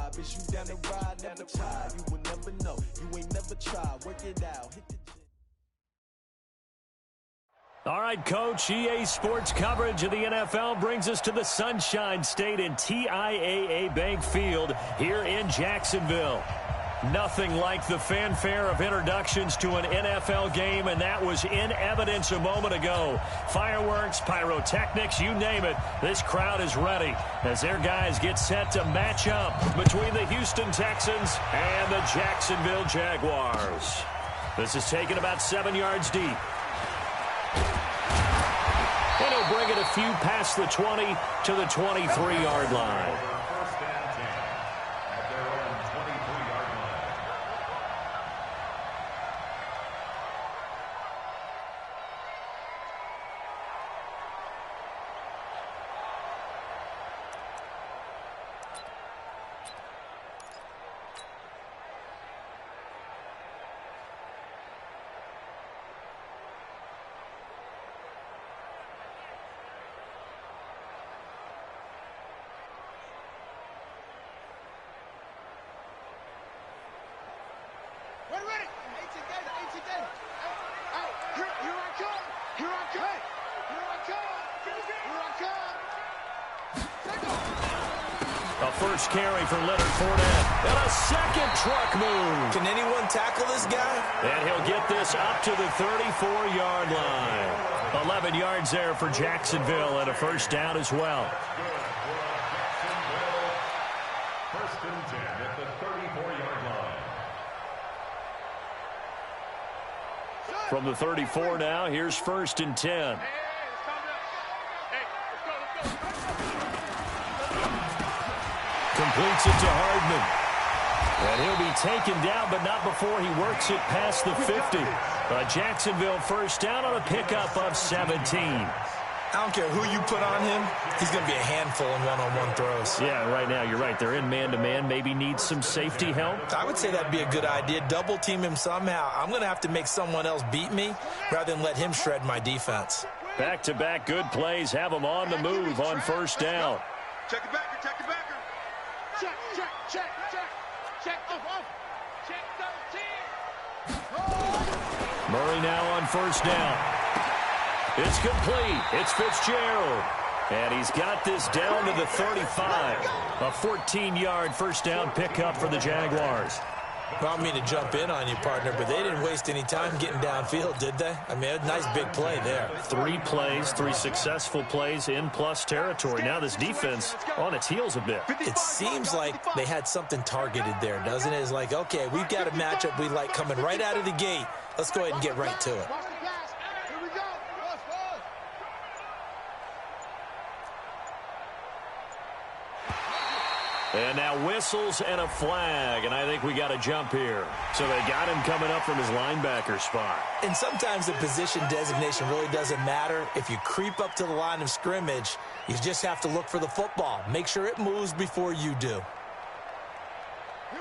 vibe. Is you down the ride? Never try. You will never know. You ain't never tried. Work it out. Hit the gym. All right, Coach, EA Sports coverage of the NFL brings us to the Sunshine State in TIAA Bank Field here in Jacksonville. Nothing like the fanfare of introductions to an NFL game, and that was in evidence a moment ago. Fireworks, pyrotechnics, you name it. This crowd is ready as their guys get set to match up between the Houston Texans and the Jacksonville Jaguars. This is taken about 7 yards deep. And he'll bring it a few past the 20 to the 23-yard line. A first carry for Leonard Fournette. And a second truck move. Can anyone tackle this guy? And he'll get this up to the 34-yard line. 11 yards there for Jacksonville and a first down as well. First and 10 at the 34-yard line. From the 34 now, here's first and 10. Completes it to Hardman. And he'll be taken down, but not before he works it past the 50. A Jacksonville first down on a pickup of 17. I don't care who you put on him. He's going to be a handful in one-on-one throws. Yeah, right now, you're right. They're in man-to-man. Maybe needs some safety help. I would say that'd be a good idea. Double-team him somehow. I'm going to have to make someone else beat me rather than let him shred my defense. Back-to-back good plays have him on the move on first down. Check the backer, check the backer. Check, check, check, check. Check, off. Check 13. Murray now on first down. It's complete. It's Fitzgerald. And he's got this down to the 35. A 14-yard first down pickup for the Jaguars. I don't mean to jump in on you, partner, but they didn't waste any time getting downfield, did they? I mean, a nice big play there. 3 plays, 3 successful plays in plus territory. Now this defense on its heels a bit. It seems like they had something targeted there, doesn't it? It's like, okay, we've got a matchup we like coming right out of the gate. Let's go ahead and get right to it. And now whistles and a flag, and I think we got a jump here. So they got him coming up from his linebacker spot. And sometimes the position designation really doesn't matter. If you creep up to the line of scrimmage, you just have to look for the football. Make sure it moves before you do.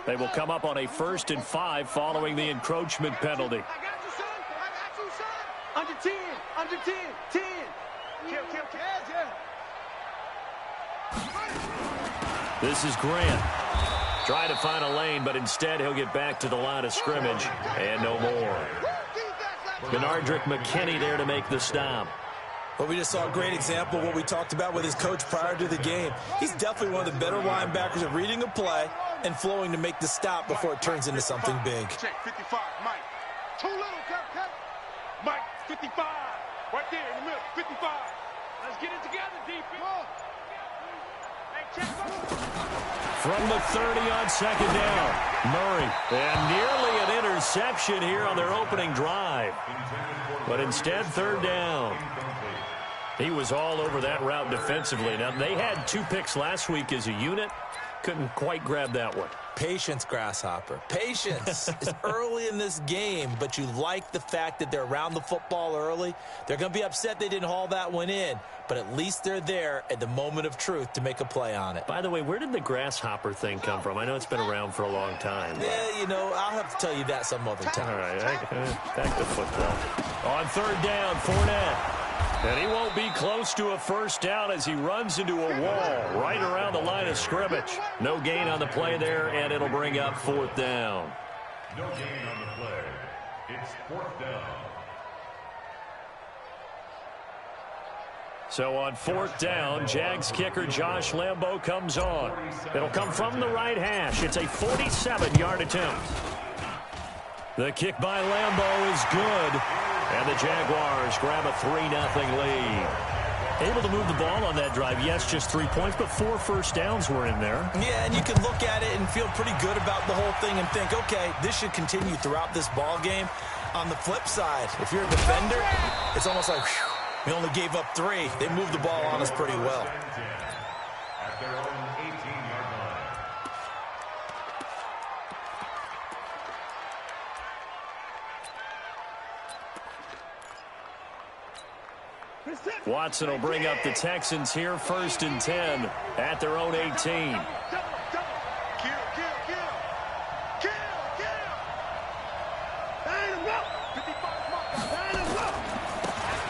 They will come up on a 1st and 5 following the encroachment penalty. I got you, son. I got you, son. Under 10. Under 10. 10. Kill. This is Grant. Trying to find a lane, but instead he'll get back to the line of scrimmage. And no more. Benardrick McKinney there to make the stop. Well, we just saw a great example of what we talked about with his coach prior to the game. He's definitely one of the better linebackers at reading a play and flowing to make the stop before it turns into something big. Check 55, Mike. Too little, Kevin. Mike, 55. Right there in the middle, 55. Let's get it together, defense. Hey, check. From the 30 on second down, Murray. And nearly an interception here on their opening drive. But instead, third down. He was all over that route defensively. Now, they had 2 picks last week as a unit. Couldn't quite grab that one. Patience, Grasshopper. Patience. It's early in this game, but you like the fact that they're around the football early. They're going to be upset they didn't haul that one in, but at least they're there at the moment of truth to make a play on it. By the way, where did the grasshopper thing come from? I know it's been around for a long time. Yeah, you know, I'll have to tell you that some other time. All right, back to football. On third down, Fournette. And he won't be close to a first down as he runs into a wall right around the line of scrimmage. No gain on the play there, and it'll bring up 4th down. No gain on the play. It's 4th down. So on 4th down, Jags kicker Josh Lambo comes on. It'll come from the right hash. It's a 47-yard attempt. The kick by Lambo is good. And the Jaguars grab a 3-0 lead. Able to move the ball on that drive. Yes, just 3 points, but 4 first downs were in there. Yeah, and you can look at it and feel pretty good about the whole thing and think, okay, this should continue throughout this ball game. On the flip side, if you're a defender, it's almost like, whew, we only gave up 3. They moved the ball on us pretty well. At their own 18-yard line. Watson will bring up the Texans here, 1st and 10 at their own 18.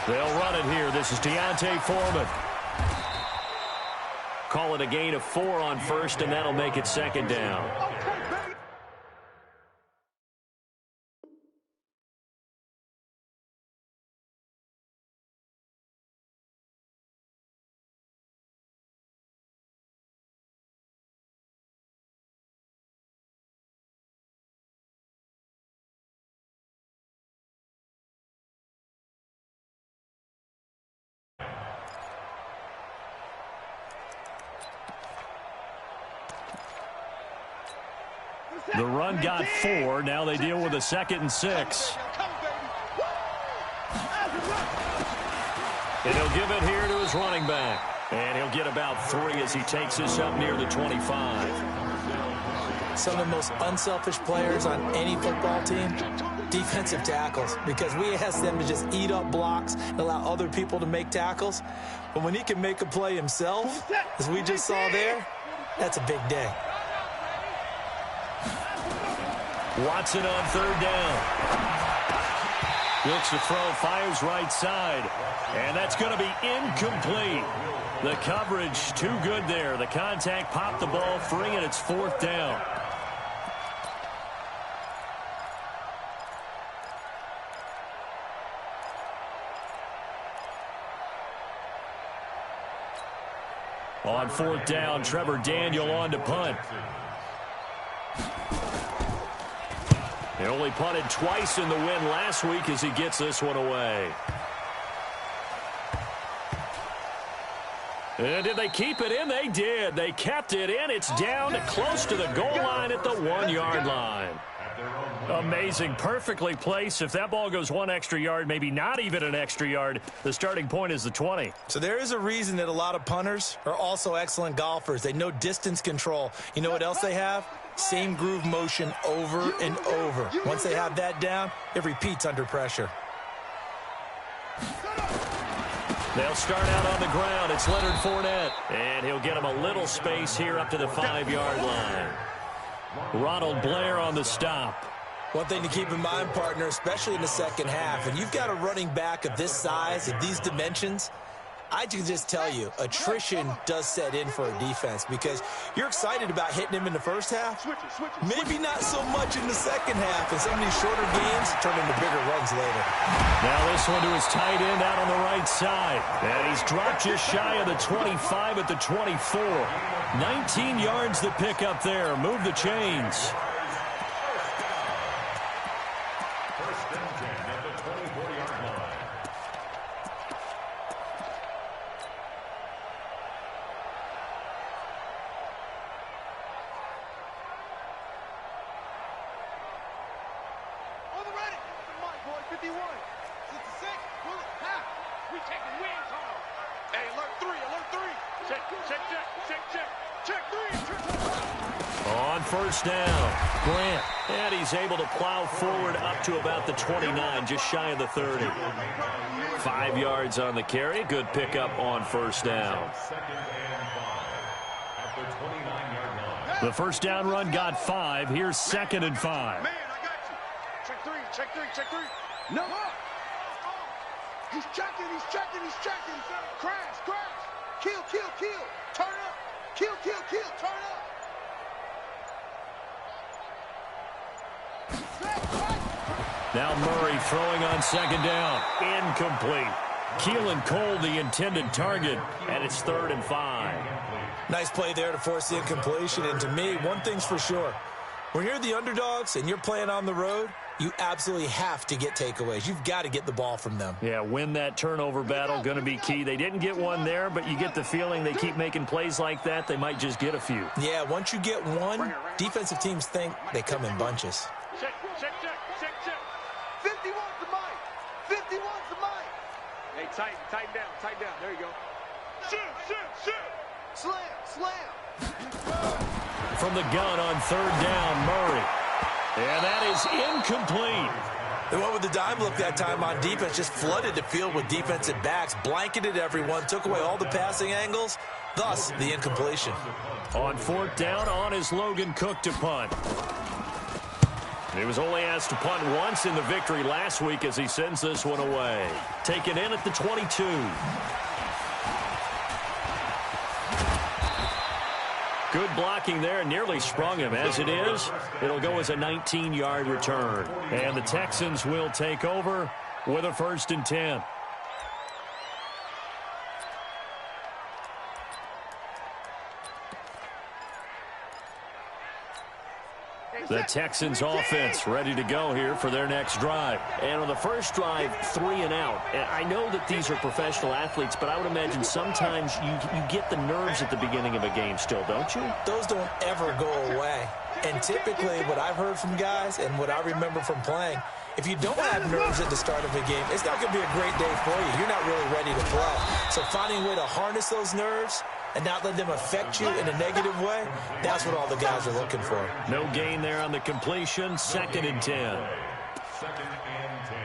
They'll run it here. This is Deontay Foreman. Call it a gain of 4 on 1st, and that'll make it 2nd down. The run got 4. Now they deal with a 2nd and 6. And he'll give it here to his running back. And he'll get about 3 as he takes this up near the 25. Some of the most unselfish players on any football team, defensive tackles, because we ask them to just eat up blocks and allow other people to make tackles. But when he can make a play himself, as we just saw there, that's a big day. Watson on 3rd down. Looks to throw, fires right side. And that's going to be incomplete. The coverage too good there. The contact popped the ball free, and it's 4th down. On 4th down, Trevor Daniel on to punt. He only punted twice in the win last week as he gets this one away. And did they keep it in? They did. They kept it in. It's down to close to the goal line at the 1-yard line. Amazing. Perfectly placed. If that ball goes 1 extra yard, maybe not even an extra yard, the starting point is the 20. So there is a reason that a lot of punters are also excellent golfers. They know distance control. You know what else they have? Same groove motion over and over. Once they have that down, it repeats under pressure. They'll start out on the ground. It's Leonard Fournette. And he'll get him a little space here up to the 5-yard line. Ronald Blair on the stop. One thing to keep in mind, partner, especially in the second half, and you've got a running back of this size, of these dimensions, I can just tell you, attrition does set in for a defense because you're excited about hitting him in the first half. Maybe not so much in the second half, and some of these shorter gains turn into bigger runs later. Now this one to his tight end out on the right side. And he's dropped just shy of the 25 at the 24. 19 yards to pick up there. Move the chains. First and 10 at the 24-yard line. On the ready. Mike, boy, 51. 66. Pull it. Half. We taking wins home. Hey, alert 3. Alert 3. Check, check, check, check, check. Check 3. Check. On first down, Grant. And he's able to plow forward up to about the 29, just shy of the 30. 5 yards on the carry. Good pickup on first down. Second and 5 at the 29-yard line. The first down run got 5. Here's 2nd and 5. Man, I got you. Check 3. Check 3. Check 3. No. He's checking, he's checking, he's checking. Crash, crash. Kill, kill, kill. Turn up. Kill, kill, kill. Turn up. Now Murray throwing on second down. Incomplete. Keelan Cole, the intended target, and it's 3rd and 5. Nice play there to force the incompletion. And to me, one thing's for sure. When you're the underdogs and you're playing on the road, you absolutely have to get takeaways. You've got to get the ball from them. Yeah, win that turnover battle, going to be key. They didn't get one there, but you get the feeling they keep making plays like that, they might just get a few. Yeah, once you get one, defensive teams think they come in bunches. Check, check, check, check, check. 51's the mic. 51's the mic. Hey, tighten down. There you go. Shoot, shoot, shoot. Slam, slam. From the gun on 3rd down, Murray. And that is incomplete. They went with the dime look that time on defense, just flooded the field with defensive backs, blanketed everyone, took away all the passing angles, thus the incompletion. On 4th down, on is Logan Cook to punt. He was only asked to punt once in the victory last week as he sends this one away. Taken in at the 22. Good blocking there, nearly sprung him. As it is, it'll go as a 19-yard return. And the Texans will take over with a 1st and 10. The Texans offense ready to go here for their next drive. And on the first drive, 3 and out. And I know that these are professional athletes, but I would imagine sometimes you get the nerves at the beginning of a game still, don't you? Those don't ever go away. And typically what I've heard from guys and what I remember from playing, if you don't have nerves at the start of a game, it's not going to be a great day for you. You're not really ready to play. So finding a way to harness those nerves and not let them affect you in a negative way, that's what all the guys are looking for. No gain there on the completion. 2nd and 10. 2nd and 10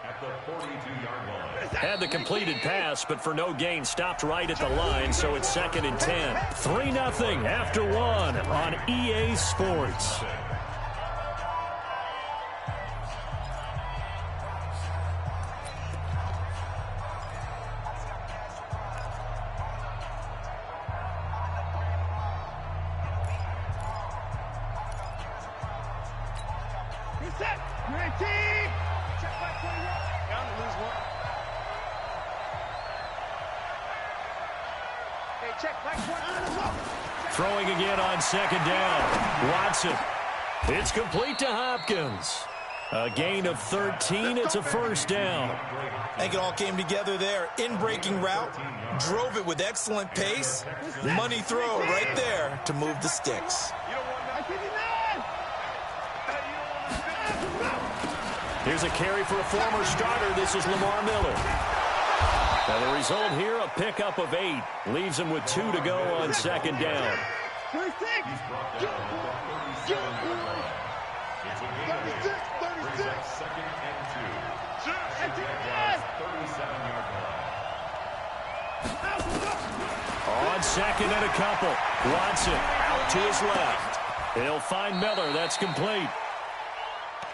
at the 42-yard line. Had the completed pass, but for no gain, stopped right at the line, so it's 2nd and 10. 3-0 after 1 on EA Sports. Throwing again on 2nd down. Watson. It's complete to Hopkins. A gain of 13. It's a 1st down. I think it all came together there. In-breaking route. Drove it with excellent pace. Money throw right there to move the sticks. Here's a carry for a former starter. This is Lamar Miller. And the result here, a pickup of 8. Leaves him with 2 to go on 2nd down. 36. 2nd and 2. On 2nd and a couple. Watson out to his left. He'll find Miller. That's complete.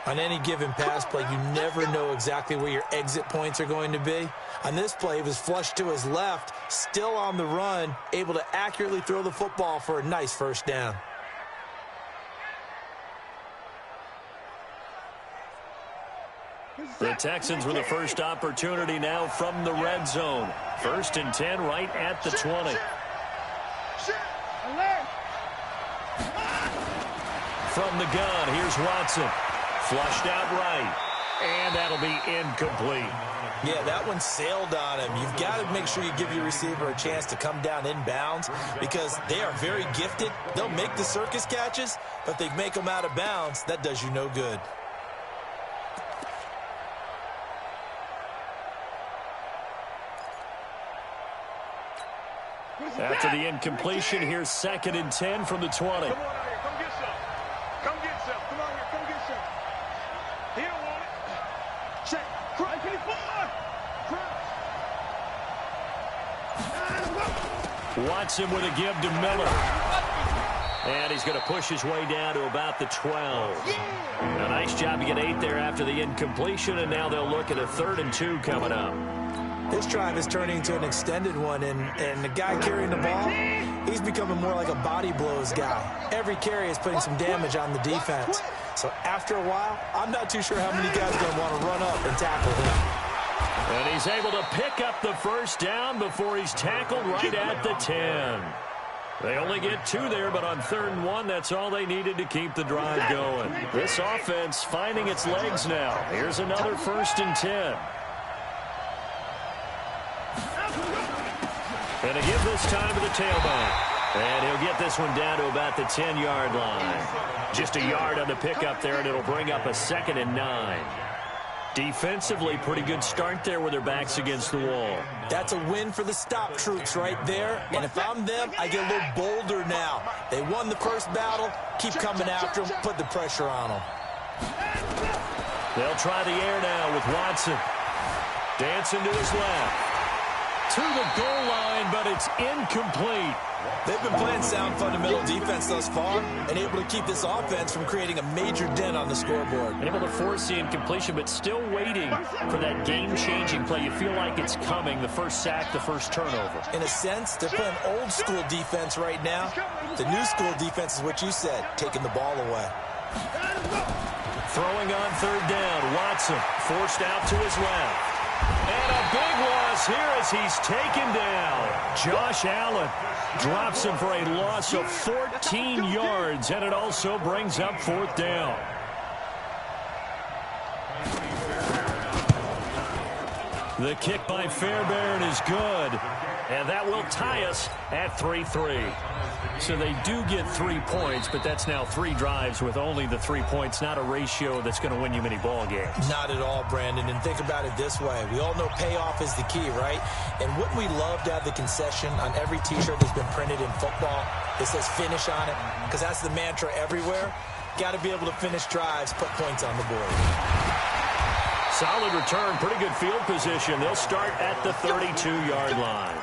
On any given pass play, you never know exactly where your exit points are going to be. On this play, he was flushed to his left, still on the run, able to accurately throw the football for a nice 1st down. The Texans with the first opportunity now from the red zone. 1st and 10 right at the 20. From the gun, here's Watson. Flushed out right. And that'll be incomplete. Yeah, that one sailed on him. You've got to make sure you give your receiver a chance to come down inbounds because they are very gifted. They'll make the circus catches, but if they make them out of bounds, that does you no good. After the incompletion, here's 2nd and 10 from the 20. Come on out here. Come get some. Come get some. Come on here. Come get some. He don't want it. Check. Cross. Watson with a give to Miller. And he's going to push his way down to about the 12. A nice job to get 8 there after the incompletion, and now they'll look at a 3rd and 2 coming up. This drive is turning into an extended one, and the guy carrying the ball, he's becoming more like a body blows guy. Every carry is putting some damage on the defense. So after a while, I'm not too sure how many guys are going to want to run up and tackle him. And he's able to pick up the first down before he's tackled right at the 10. They only get 2 there, but on 3rd and 1, that's all they needed to keep the drive going. This offense finding its legs now. Here's another 1st and 10. And to give this time to the tailback. And he'll get this one down to about the 10-yard line. Just a yard on the pickup there, and it'll bring up a 2nd and 9. Defensively, pretty good start there with their backs against the wall. That's a win for the stop troops right there. And if I'm them, I get a little bolder now. They won the first battle. Keep coming after them. Put the pressure on them. They'll try the air now with Watson. Dancing to his left. To the goal line, but it's incomplete. They've been playing sound fundamental defense thus far and able to keep this offense from creating a major dent on the scoreboard. Able to force the incompletion, but still waiting for that game-changing play. You feel like it's coming, the first sack, the first turnover. In a sense, they're playing old-school defense right now. The new-school defense is what you said, taking the ball away. Throwing on 3rd down, Watson forced out to his left. And a big loss here as he's taken down. Josh Allen drops him for a loss of 14 yards, and it also brings up 4th down. The kick by Fairbairn is good, and that will tie us at 3-3. So they do get 3 points, but that's now 3 drives with only the 3 points, not a ratio that's going to win you many ball games. Not at all, Brandon, and think about it this way. We all know payoff is the key, right? And wouldn't we love to have the concession on every T-shirt that's been printed in football that says finish on it? Because that's the mantra everywhere. Got to be able to finish drives, put points on the board. Solid return, pretty good field position. They'll start at the 32-yard line.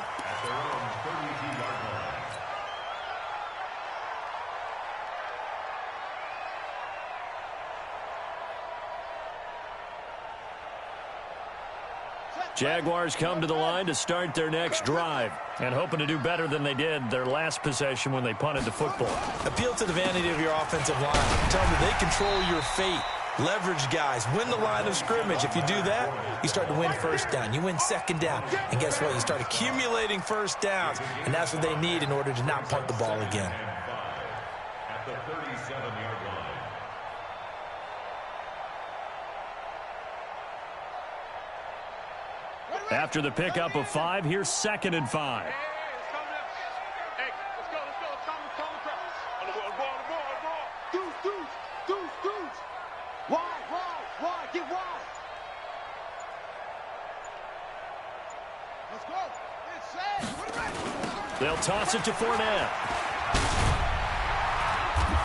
Jaguars come to the line to start their next drive and hoping to do better than they did their last possession when they punted the football. Appeal to the vanity of your offensive line. Tell them they control your fate. Leverage guys. Win the line of scrimmage. If you do that, you start to win 1st down. You win 2nd down. And guess what? You start accumulating 1st downs. And that's what they need in order to not punt the ball again. At the 37-yard line. After the pickup of 5, here's 2nd and 5. They'll toss it to Fournette.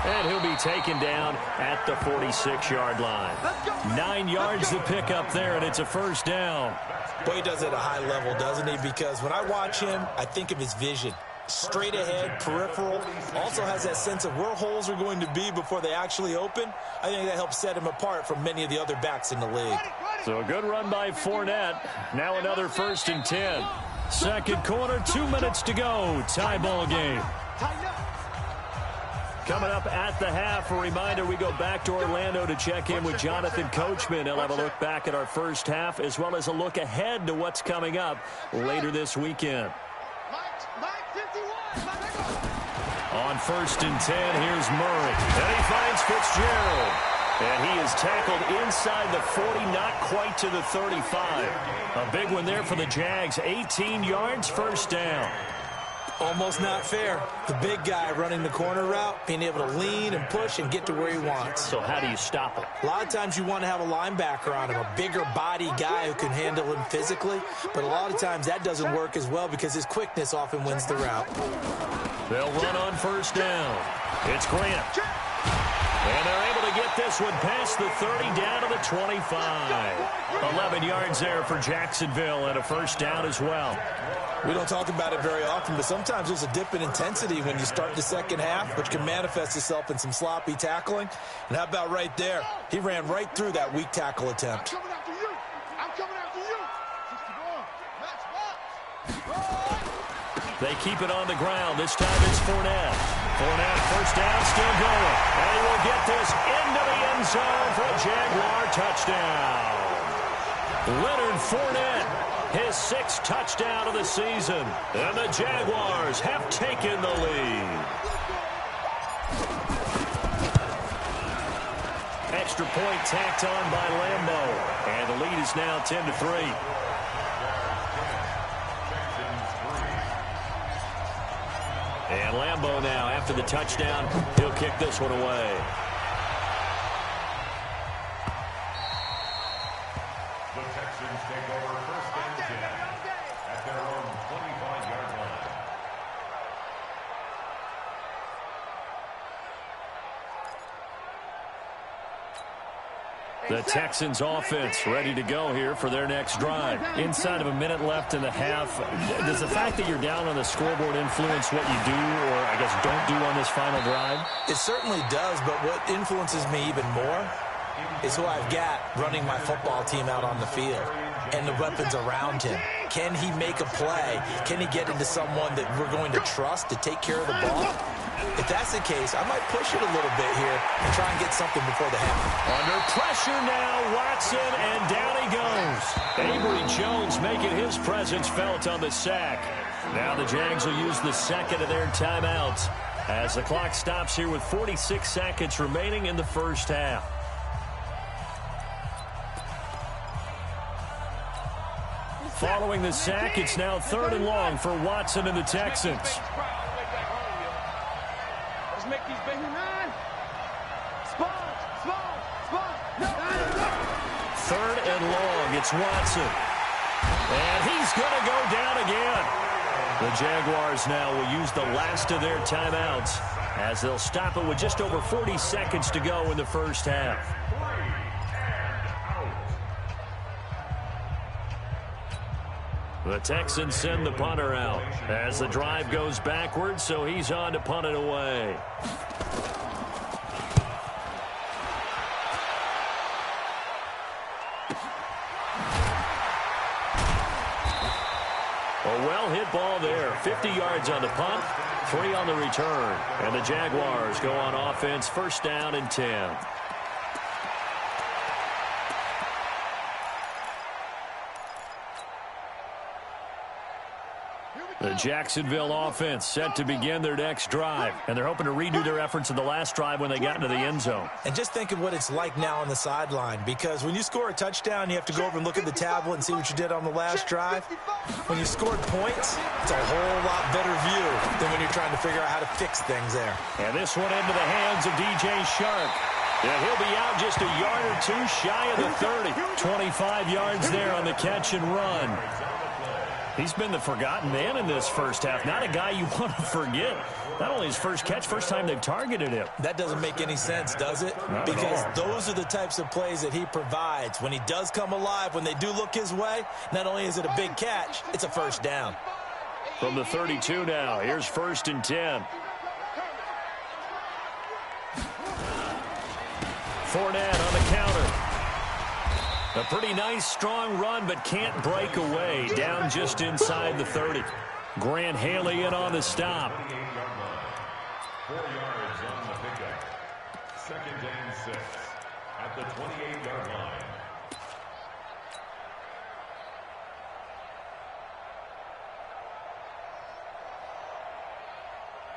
And he'll be taken down at the 46-yard line. 9 yards to pick up there, and it's a 1st down. Boy, he does it at a high level, doesn't he? Because when I watch him, I think of his vision. Straight ahead, peripheral. Also has that sense of where holes are going to be before they actually open. I think that helps set him apart from many of the other backs in the league. So a good run by Fournette. Now another 1st and 10. Second quarter, 2 minutes to go. Tie ball game. Coming up at the half, a reminder, we go back to Orlando to check in with Jonathan Coachman. He'll have a look back at our first half as well as a look ahead to what's coming up later this weekend. On 1st and 10, here's Murray. And he finds Fitzgerald. And he is tackled inside the 40, not quite to the 35. A big one there for the Jags. 18 yards, 1st down. Almost not fair. The big guy running the corner route, being able to lean and push and get to where he wants. So how do you stop him? A lot of times you want to have a linebacker on him, a bigger body guy who can handle him physically. But a lot of times that doesn't work as well because his quickness often wins the route. They'll run on 1st down. It's Grant. And they're able to get this one past the 30 down to the 25. 11 yards there for Jacksonville and a 1st down as well. We don't talk about it very often, but sometimes there's a dip in intensity when you start the second half, which can manifest itself in some sloppy tackling. And how about right there? He ran right through that weak tackle attempt. I'm coming after you. I'm coming after you. 61. Match box. They keep it on the ground. This time it's Fournette. Fournette, first down, still going. And he will get this into the end zone for a Jaguar touchdown. Leonard Fournette, his 6th touchdown of the season. And the Jaguars have taken the lead. Extra point tacked on by Lambeau. And the lead is now 10-3. And Lambeau now, after the touchdown, he'll kick this one away. The Texans take over first and 10 at their own 25-yard line. The Texans offense ready to go here for their next drive. Inside of a minute left in the half, does the fact that you're down on the scoreboard influence what you do or, I guess, don't do on this final drive? It certainly does, but what influences me even more is who I've got running my football team out on the field and the weapons around him. Can he make a play? Can he get into someone that we're going to trust to take care of the ball? If that's the case, I might push it a little bit here and try and get something before the half. Under pressure now, Watson, and down he goes. Avery Jones making his presence felt on the sack. Now the Jags will use the second of their timeouts as the clock stops here with 46 seconds remaining in the first half. Following the sack, it's now 3rd and long for Watson and the Texans. Let's make these big nine. Spot. 3rd and long, it's Watson. And he's going to go down again. The Jaguars now will use the last of their timeouts as they'll stop it with just over 40 seconds to go in the first half. The Texans send the punter out as the drive goes backwards, so he's on to punt it away. A well-hit ball there. 50 yards on the punt, 3 on the return. And the Jaguars go on offense, first down and 10. The Jacksonville offense set to begin their next drive, and they're hoping to redo their efforts in the last drive when they got into the end zone. And just think of what it's like now on the sideline, because when you score a touchdown, you have to go over and look at the tablet and see what you did on the last drive. When you scored points, it's a whole lot better view than when you're trying to figure out how to fix things there. And this one into the hands of DJ Shark. Yeah, he'll be out just a yard or two shy of the 30. 25 yards there on the catch and run. He's been the forgotten man in this first half. Not a guy you want to forget. Not only his first catch, first time they've targeted him. That doesn't make any sense, does it? Because those are the types of plays that he provides. When he does come alive, when they do look his way, not only is it a big catch, it's a first down. From the 32 now, here's 1st and 10. Fournette on the counter. A pretty nice, strong run, but can't break away. Down just inside the 30. Grant Haley in on the stop. 4 yards on the pickup. 2nd and 6 at the 28-yard line.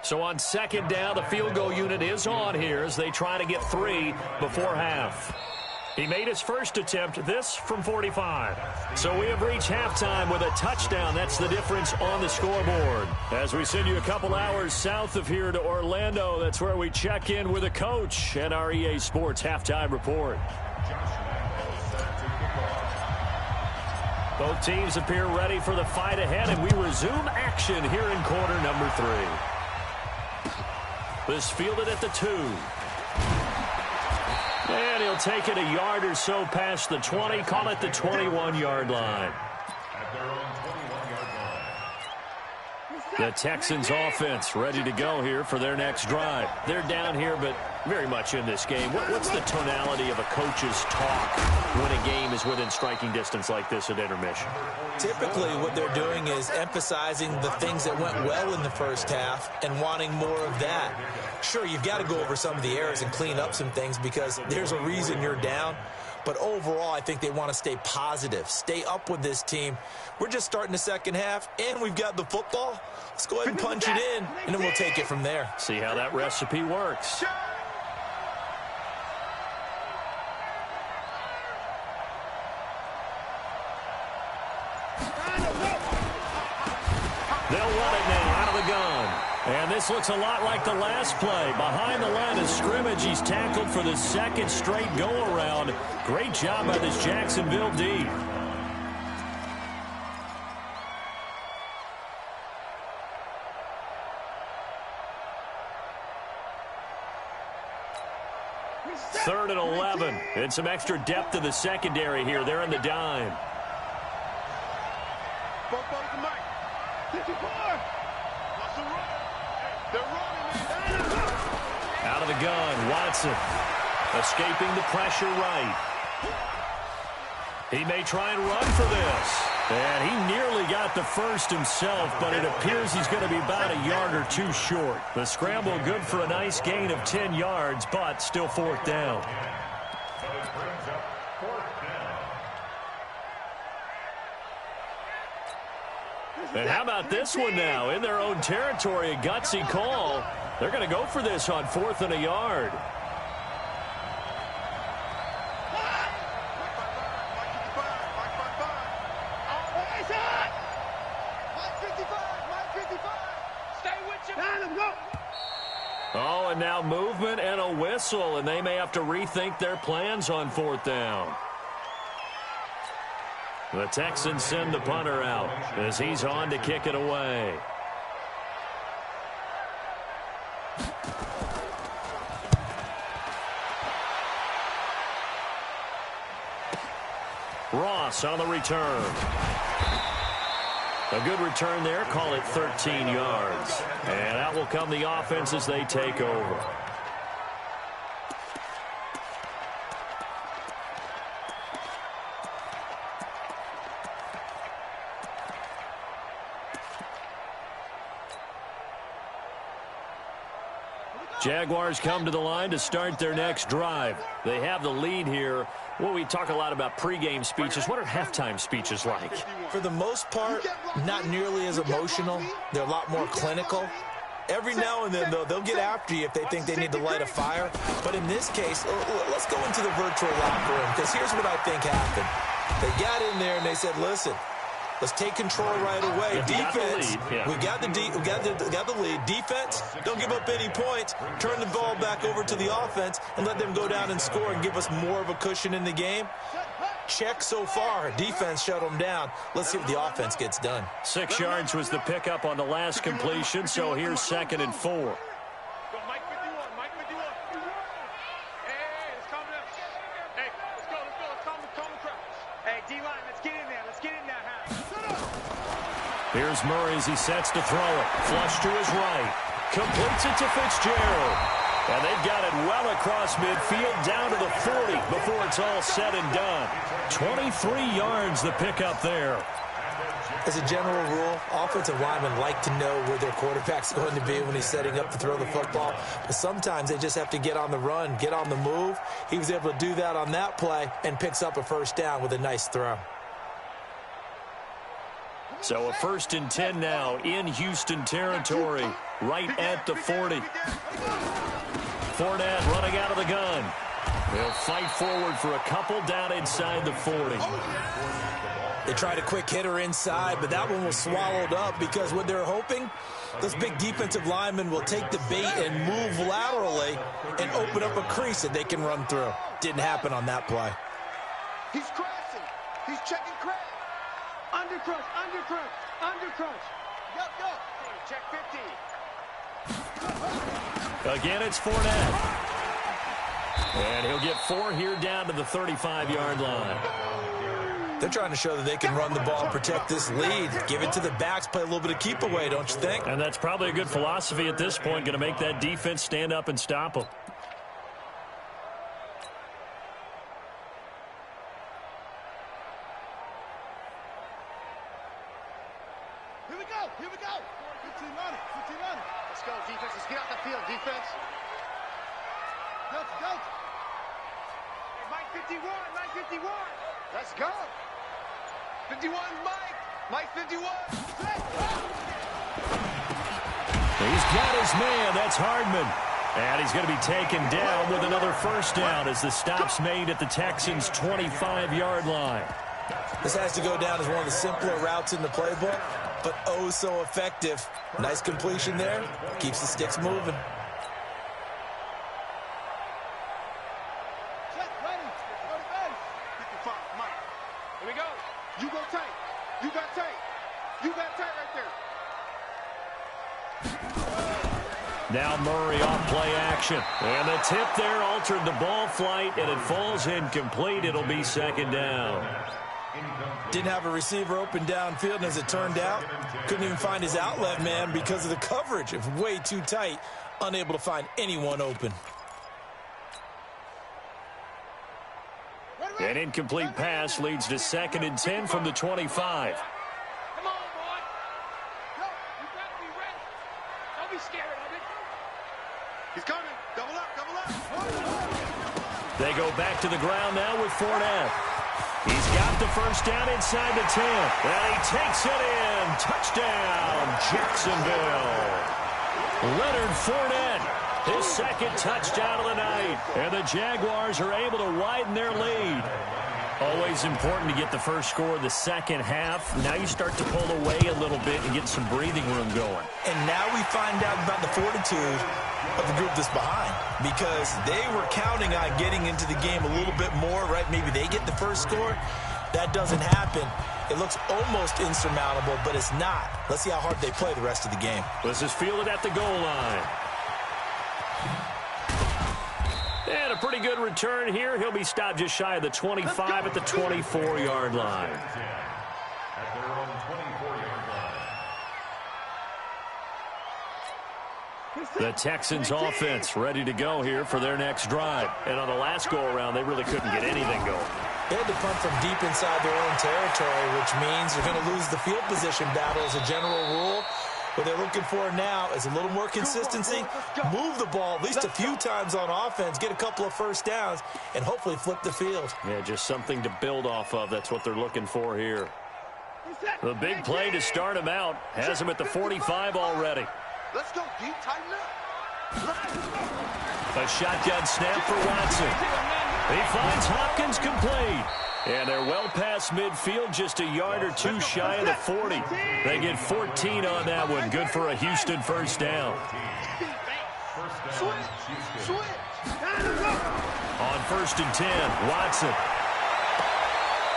So on 2nd down, the field goal unit is on here as they try to get 3 before half. He made his first attempt, this from 45. So we have reached halftime with a touchdown. That's the difference on the scoreboard. As we send you a couple hours south of here to Orlando, that's where we check in with a coach and our EA Sports halftime report. Both teams appear ready for the fight ahead, and we resume action here in quarter number 3. This fielded at the 2. And he'll take it a yard or so past the 20, call it the 21-yard line. At their own 21-yard line. The Texans offense ready to go here for their next drive. They're down here, but very much in this game. What's the tonality of a coach's talk when a game is within striking distance like this at intermission? Typically, what they're doing is emphasizing the things that went well in the first half and wanting more of that. Sure, you've got to go over some of the errors and clean up some things because there's a reason you're down. But overall, I think they want to stay positive, stay up with this team. We're just starting the second half, and we've got the football. Let's go ahead and punch it in, and then we'll take it from there. See how that recipe works. They'll run it now out of the gun. And this looks a lot like the last play. Behind the line of scrimmage, he's tackled for the second straight go-around. Great job by this Jacksonville D. Third and 11. And some extra depth to the secondary here. They're in the dime. Out of the gun, Watson. Escaping the pressure right. He may try and run for this. And he nearly got the first himself, but it appears he's going to be about a yard or two short. The scramble good for a nice gain of 10 yards, but still fourth down. And how about this one now? In their own territory, a gutsy call. They're going to go for this on 4th and a yard. Oh, and now movement and a whistle, and they may have to rethink their plans on 4th down. The Texans send the punter out as he's on to kick it away. Ross on the return. A good return there. Call it 13 yards. And out will come the offense as they take over. Jaguars come to the line to start their next drive. They have the lead here. Well, we talk a lot about pregame speeches. What are halftime speeches like? For the most part, not nearly as emotional. They're a lot more clinical. Every now and then, though, they'll get after you if they think they need to light a fire. But in this case, let's go into the virtual locker room, because here's what I think happened. They got in there and they said, listen, let's take control right away. Defense, we got the lead. Defense, don't give up any points. Turn the ball back over to the offense and let them go down and score and give us more of a cushion in the game. Check so far. Defense shut them down. Let's see what the offense gets done. 6 yards was the pickup on the last completion, so here's 2nd and 4. Here's Murray as he sets to throw it. Flush to his right. Completes it to Fitzgerald. And they've got it well across midfield down to the 40 before it's all said and done. 23 yards the pickup there. As a general rule, offensive linemen like to know where their quarterback's going to be when he's setting up to throw the football. But sometimes they just have to get on the run, get on the move. He was able to do that on that play and picks up a first down with a nice throw. So a 1st and 10 now in Houston territory, right at the 40. Fournette running out of the gun. They'll fight forward for a couple down inside the 40. They tried a quick hitter inside, but that one was swallowed up because what they're hoping, those big defensive linemen will take the bait and move laterally and open up a crease that they can run through. Didn't happen on that play. He's crashing. He's checking crash. Under crunch, under crunch, under crunch. Yup, yup. Check 50. Again, it's Fournette. And he'll get 4 here down to the 35-yard line. They're trying to show that they can run the ball and protect this lead. Give it to the backs, play a little bit of keep away, don't you think? And that's probably a good philosophy at this point, going to make that defense stand up and stop them. Here we go. 15 on it. Let's go, defense. Let's get out the field, defense. Go. Hey, Mike 51. Let's go. 51, Mike 51. He's got his man. That's Hardman. And he's going to be taken down with another first down as the stop's made at the Texans' 25-yard line. This has to go down as one of the simpler routes in the playbook, but oh so effective. Nice completion there. Keeps the sticks moving. Here we go. You go tight. You got tight right there. Now Murray off play action. And the tip there altered the ball flight, and it falls incomplete. It'll be second down. Didn't have a receiver open downfield, and as it turned out, couldn't even find his outlet man because of the coverage. It was way too tight, unable to find anyone open. An incomplete pass leads to 2nd and 10 from the 25. Come on, boy. Go. You better be ready. Don't be scared of it. He's coming. Double up. They go back to the ground now with Fournette. He's got the first down inside the 10. And he takes it in. Touchdown, Jacksonville. Leonard Fournette, his second touchdown of the night. And the Jaguars are able to widen their lead. Always important to get the first score of the second half. Now you start to pull away a little bit and get some breathing room going. And now we find out about the fortitude of the group that's behind, because they were counting on getting into the game a little bit more, right? Maybe they get the first score. That doesn't happen. It looks almost insurmountable, but it's not. Let's see how hard they play the rest of the game. This is fielded at the goal line. And a pretty good return here. He'll be stopped just shy of the 25 at the 24-yard line. At their own 24-yard line. The Texans offense ready to go here for their next drive. And on the last go-around, they really couldn't get anything going. They had to punt from deep inside their own territory, which means they're going to lose the field position battle as a general rule. What they're looking for now is a little more consistency, move the ball at least a few times on offense, get a couple of first downs, and hopefully flip the field. Yeah, just something to build off of. That's what they're looking for here. The big play to start him out has him at the 45 already. Let's go deep, tighten up. A shotgun snap for Watson. He finds Hopkins complete. And they're well past midfield, just a yard or two shy of the 40. They get 14 on that one. Good for a Houston first down. On 1st and 10, Watson.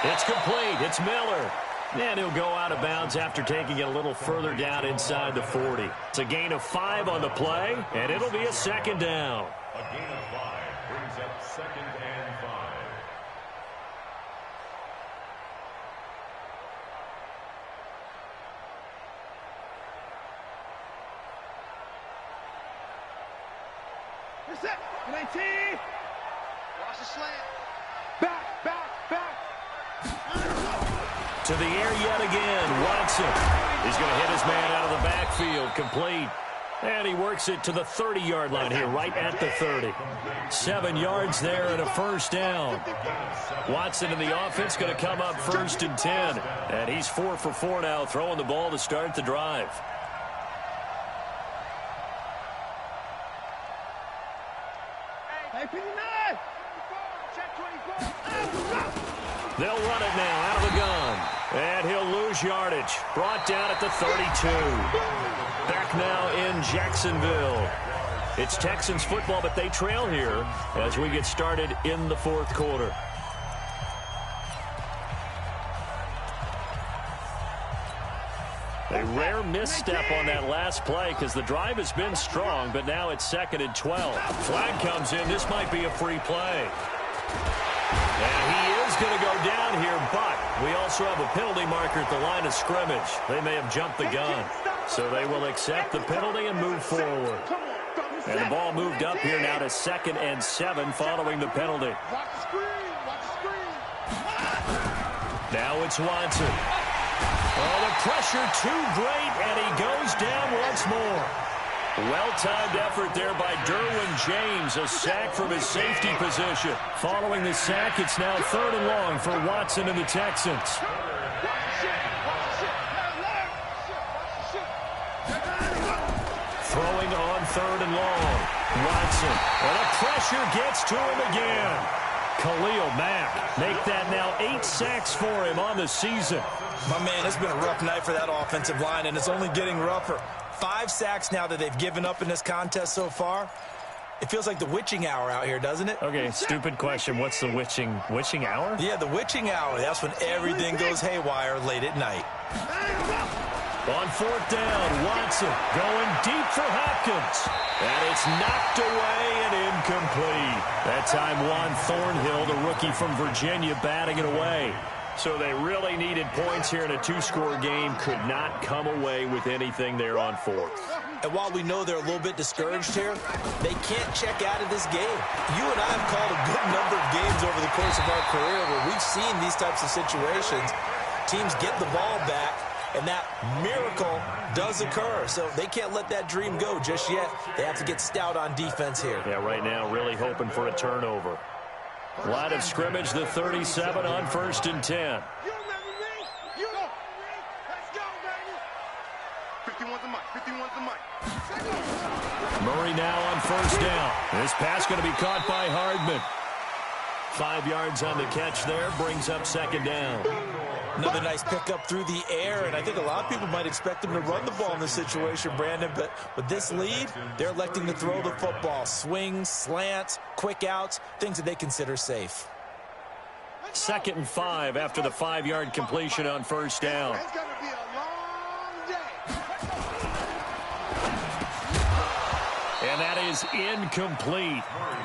It's complete. It's Miller. And he'll go out of bounds after taking it a little further down inside the 40. It's a gain of 5 on the play, and it'll be a second down. A gain of 5 brings up 2nd and 5. You're set. 19. Watch the slant. Back. To the air yet again, Watson. He's going to hit his man out of the backfield, complete. And he works it to the 30-yard line here, right at the 30. 7 yards there and a first down. Watson in the offense going to come up 1st and 10. And he's 4 for 4 now, throwing the ball to start the drive. Hey, 59. Check 24. They'll run it now out of the gun. And he'll lose yardage. Brought down at the 32. Back now in Jacksonville. It's Texans football, but they trail here as we get started in the 4th quarter. A rare misstep on that last play because the drive has been strong, but now it's 2nd and 12. Flag comes in. This might be a free play. And he is is going to go down here, but we also have a penalty marker at the line of scrimmage. They may have jumped the gun. So they will accept the penalty and move forward. And the ball moved up here now to 2nd and 7 following the penalty. Now it's Watson. Oh, the pressure too great, and he goes down once more. Well-timed effort there by Derwin James, a sack from his safety position. Following the sack, it's now 3rd and long for Watson and the Texans. Throwing on 3rd and long. Watson, and the pressure gets to him again. Khalil Mack make that now 8 sacks for him on the season. My man, it's been a rough night for that offensive line, and it's only getting rougher. 5 sacks now that they've given up in this contest so far. It feels like the witching hour out here, doesn't it? Okay, stupid question. What's the witching hour? Yeah, the witching hour. That's when everything goes haywire late at night. On 4th down, Watson going deep for Hopkins. And it's knocked away and incomplete. That time, Juan Thornhill, the rookie from Virginia, batting it away. So they really needed points here in a 2-score game. Could not come away with anything there on 4th. And while we know they're a little bit discouraged here, they can't check out of this game. You and I have called a good number of games over the course of our career where we've seen these types of situations. Teams get the ball back, and that miracle does occur. So they can't let that dream go just yet. They have to get stout on defense here. Yeah, right now really hoping for a turnover. Line of scrimmage, the 37 on 1st and 10. You remember me? You know. Let's go, baby. 51's the mic. 51's the mic. Murray now on 1st down. This pass going to be caught by Hardman. 5 yards on the catch there, brings up 2nd down. Another nice pickup through the air, and I think a lot of people might expect him to run the ball in this situation, Brandon, but with this lead, they're electing to throw the football. Swings, slants, quick outs, things that they consider safe. 2nd and 5 after the 5-yard completion on 1st down. It's going to be a long day. And that is incomplete.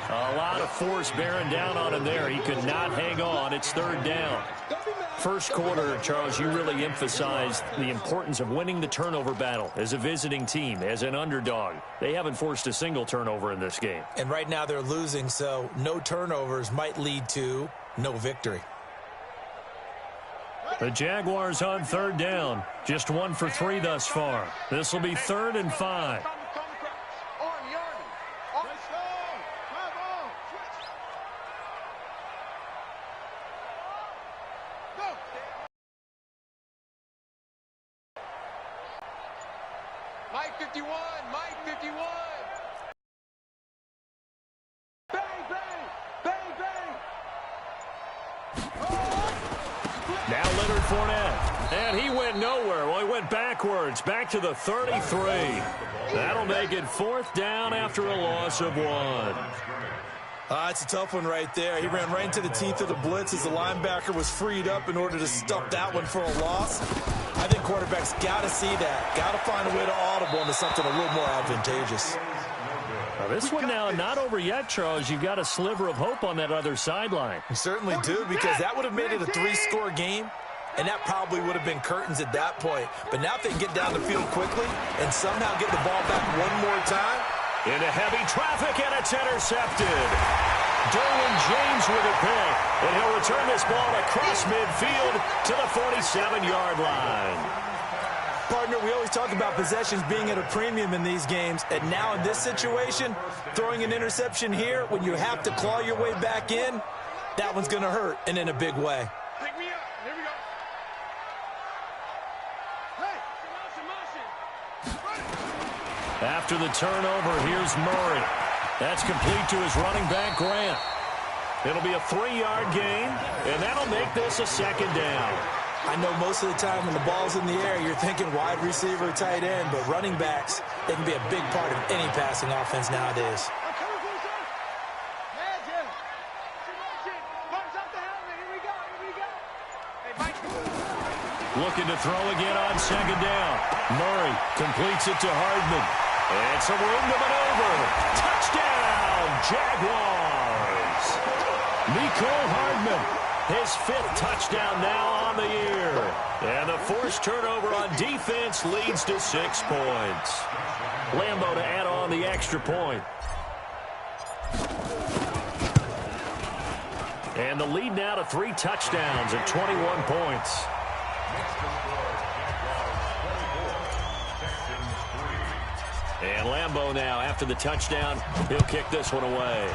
A lot of force bearing down on him there. He could not hang on. It's 3rd down. First quarter, Charles, you really emphasized the importance of winning the turnover battle as a visiting team, as an underdog. They haven't forced a single turnover in this game. And right now they're losing, so no turnovers might lead to no victory. The Jaguars on 3rd down. Just 1 for 3 thus far. This will be 3rd and 5. Mike 51, Mike 51. Bang, bang, bang, bang. Now Leonard Fournette. And he went nowhere. Well, he went backwards. Back to the 33. That'll make it 4th down after a loss of 1. It's a tough one right there. He ran right into the teeth of the blitz as the linebacker was freed up in order to stuff that one for a loss. I think quarterbacks got to see that. Got to find a way to audible into something a little more advantageous. Now this one now not over yet, Charles. You've got a sliver of hope on that other sideline. You certainly do, because that would have made it a 3-score game, and that probably would have been curtains at that point. But now if they can get down the field quickly and somehow get the ball back one more time. Into heavy traffic, and it's intercepted. Derwin James with a pick, and he'll return this ball across midfield to the 47-yard line. Partner, we always talk about possessions being at a premium in these games, and now in this situation, throwing an interception here when you have to claw your way back in, that one's going to hurt, and in a big way. Pick me up. Here we go. Hey, motion. After the turnover, here's Murray. That's complete to his running back, Grant. It'll be a 3-yard gain, and that'll make this a 2nd down. I know most of the time when the ball's in the air, you're thinking wide receiver, tight end, but running backs, they can be a big part of any passing offense nowadays. Looking to throw again on 2nd down. Murray completes it to Hardman. And some room to maneuver. Touchdown, Jaguars. Mecole Hardman. His 5th touchdown now on the year. And the forced turnover on defense leads to 6 points. Lambo to add on the extra point. And the lead now to 3 touchdowns at 21 points. And Lambo now, after the touchdown, he'll kick this one away.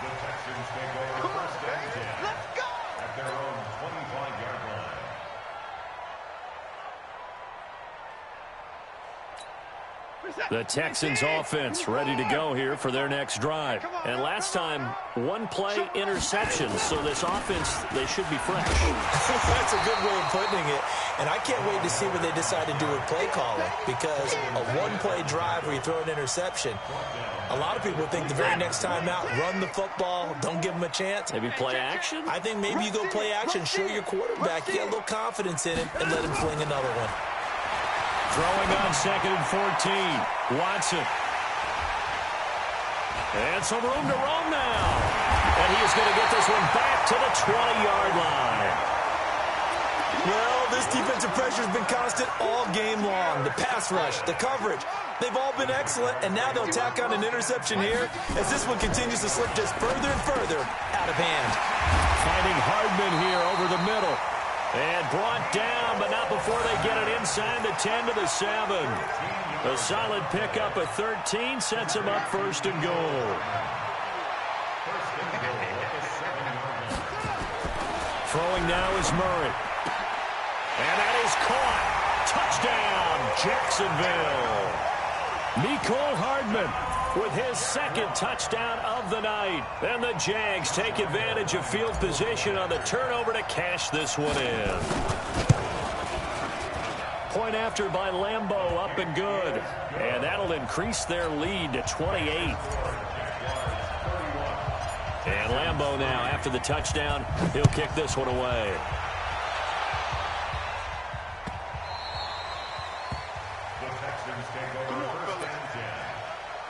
The Texans take over first and 10 at their own 25-yard line. The Texans offense ready to go here for their next drive. And last time, 1-play interception. So this offense, they should be fresh. That's a good way of putting it. And I can't wait to see what they decide to do with play calling, because a 1-play drive where you throw an interception, a lot of people think the very next time out, run the football, don't give them a chance. Maybe play action? I think maybe you go play action, show your quarterback, you get a little confidence in him, and let him fling another one. Throwing on 2nd and 14. Watson. And some room to roam now. And he is going to get this one back to the 20-yard line. Well, this defensive pressure has been constant all game long. The pass rush, the coverage, they've all been excellent, and now they'll tack on an interception here as this one continues to slip just further and further out of hand. Finding Hardman here over the middle. And brought down, but not before they get it inside the 10 to the 7. A solid pickup of 13 sets him up 1st and goal. Throwing now is Murray. And that is caught. Touchdown, Jacksonville. Mecole Hardman with his 2nd touchdown of the night. And the Jags take advantage of field position on the turnover to cash this one in. Point after by Lambo, up and good. And that'll increase their lead to 28. And Lambo now, after the touchdown, he'll kick this one away. The Texans take over first and 10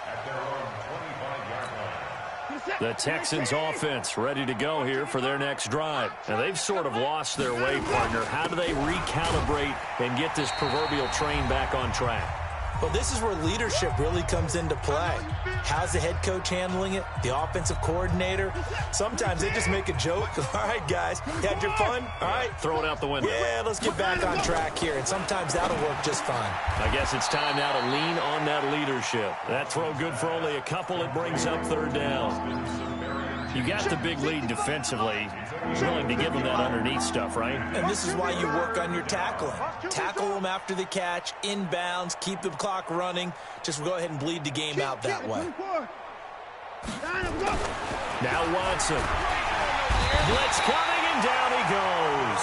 at their own 25-yard line. The Texans offense ready to go here for their next drive. And they've sort of lost their way, partner. How do they recalibrate and get this proverbial train back on track? Well, this is where leadership really comes into play. How's the head coach handling it? The offensive coordinator? Sometimes they just make a joke. All right, guys, you had your fun? All right. Throw it out the window. Yeah, let's get back on track here. And sometimes that'll work just fine. I guess it's time now to lean on that leadership. That throw good for only a couple. It brings up 3rd down. You got the big lead defensively. Willing to give them that underneath stuff, right? And this is why you work on your tackling. Tackle them after the catch, inbounds, keep the clock running. Just go ahead and bleed the game out that way. Now Watson. Blitz coming, and down he goes.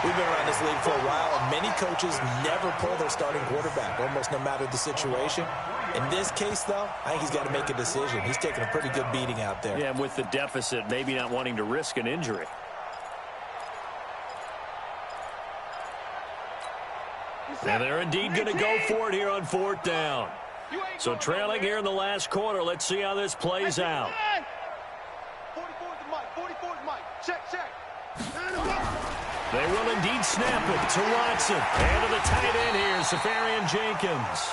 We've been around this league for a while, and many coaches never pull their starting quarterback, almost no matter the situation. In this case, though, I think he's got to make a decision. He's taking a pretty good beating out there. Yeah, with the deficit, maybe not wanting to risk an injury. And they're indeed going to go for it here on 4th down. So trailing here in the last quarter, let's see how this plays out. 44's Mike. 44's Mike. Check. They will indeed snap it to Watson. And to the tight end here, Safarian Jenkins.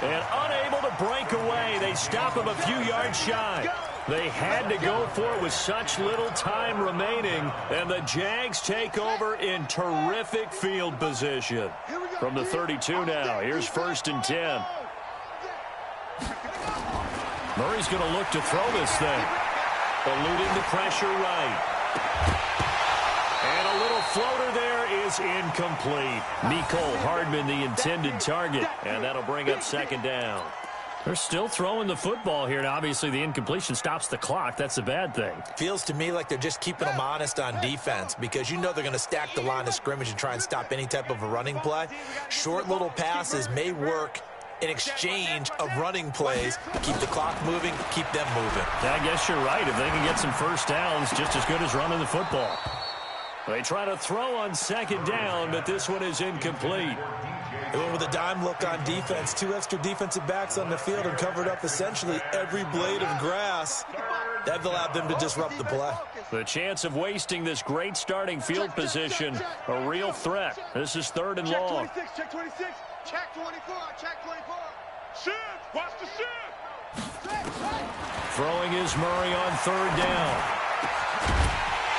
And unable to break away. They stop him a few yards shy. They had to go for it with such little time remaining. And the Jags take over in terrific field position. From the 32 now, here's 1st and 10. Murray's going to look to throw this thing. Eluding the pressure right. And a little floater there is incomplete. Mecole Hardman, the intended target. And that'll bring up 2nd down. They're still throwing the football here, and obviously the incompletion stops the clock. That's a bad thing. Feels to me like they're just keeping them honest on defense, because you know they're going to stack the line of scrimmage and try and stop any type of a running play. Short little passes may work in exchange of running plays. Keep the clock moving, keep them moving. I guess you're right. If they can get some first downs, just as good as running the football. They try to throw on 2nd down, but this one is incomplete. They went with a dime look on defense. 2 extra defensive backs on the field and covered up essentially every blade of grass. That allowed them to disrupt the play. The chance of wasting this great starting field position, a real threat. This is 3rd and long. Check 26. Check 24. Check 24. Shift. Watch the shift. Throwing is Murray on 3rd down.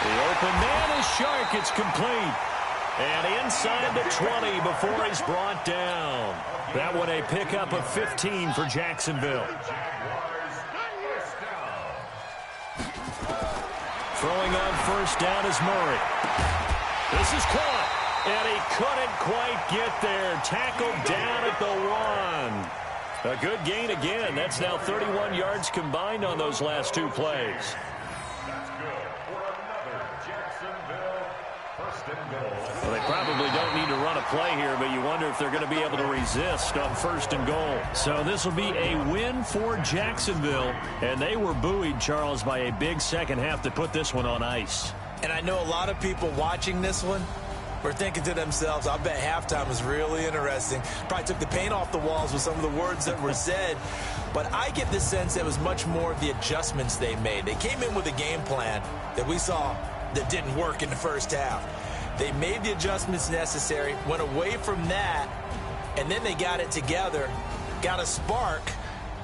The open man is Shark. It's complete. And inside the 20 before he's brought down. That one a pickup of 15 for Jacksonville. Throwing on 1st down is Murray. This is caught. And he couldn't quite get there. Tackled down at the 1. A good gain again. That's now 31 yards combined on those last 2 plays. That's good for another Jacksonville 1st and goal. Well, they probably don't need to run a play here, but you wonder if they're going to be able to resist on 1st and goal. So this will be a win for Jacksonville, and they were buoyed, Charles, by a big second half to put this one on ice. And I know a lot of people watching this one were thinking to themselves, I bet halftime was really interesting. Probably took the paint off the walls with some of the words that were said. But I get the sense that it was much more of the adjustments they made. They came in with a game plan that we saw that didn't work in the first half. They made the adjustments necessary, went away from that, and then they got it together, got a spark,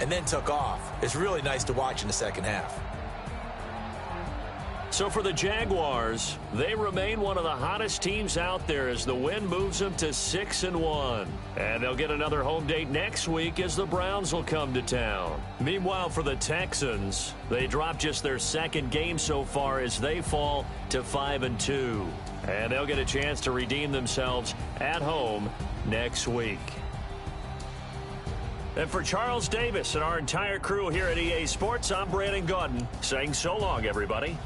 and then took off. It's really nice to watch in the second half. So for the Jaguars, they remain one of the hottest teams out there as the win moves them to 6-1. And they'll get another home date next week as the Browns will come to town. Meanwhile, for the Texans, they dropped just their 2nd game so far as they fall to 5-2. And they'll get a chance to redeem themselves at home next week. And for Charles Davis and our entire crew here at EA Sports, I'm Brandon Gaudin saying so long, everybody.